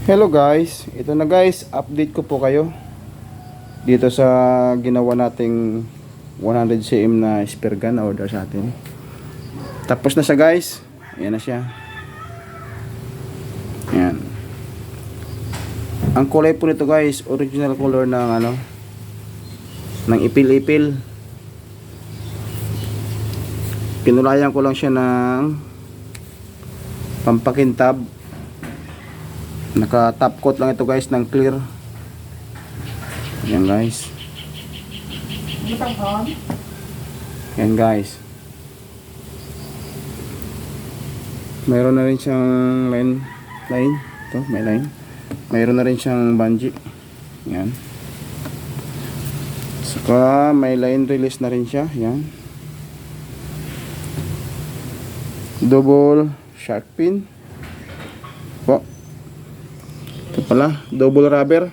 Hello guys, ito na guys, update ko po kayo dito sa ginawa nating 100 cm na spear gun na order sa atin. Tapos na siya guys, ayan na siya. Ayan. Ang kulay po nito guys, original color ng ng ipil-ipil. Pinulayan ko lang siya ng pampakintab. Naka top coat lang ito guys ng clear. Ayan guys. Ayan guys. Mayroon na rin siyang line. Ito may line. Mayroon na rin siyang bungee. Ayan. Saka may line release na rin siya. Ayan. Double shark pin po. Ito pala, double rubber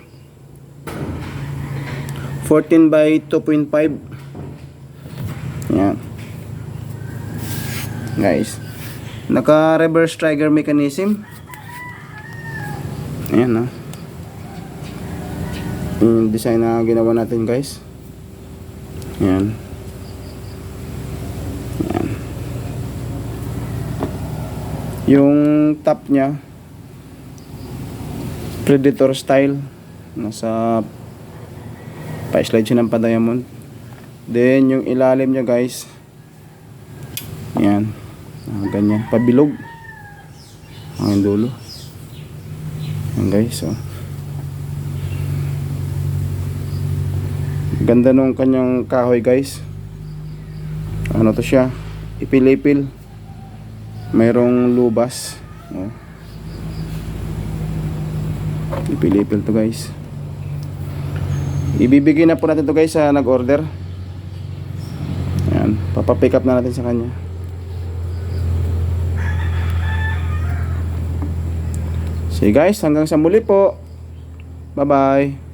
14 by 2.5. Yan guys, naka reverse trigger mechanism. Ayan yung design na ginawa natin guys. Yan. Yan yung top nya Predator style, nasa pa-slide siya ng pa-diamond. Then yung ilalim niya guys, yan, ganyan, pabilog ang dulo. Yan guys, so ganda nung kanyang kahoy guys. Ano to siya, ipil-ipil, mayroong lubas, ipil-ipil to guys. Ibibigay na po natin to guys sa nag-order. Ayan, papapick up na natin sa kanya. So guys, hanggang sa muli po. Bye bye.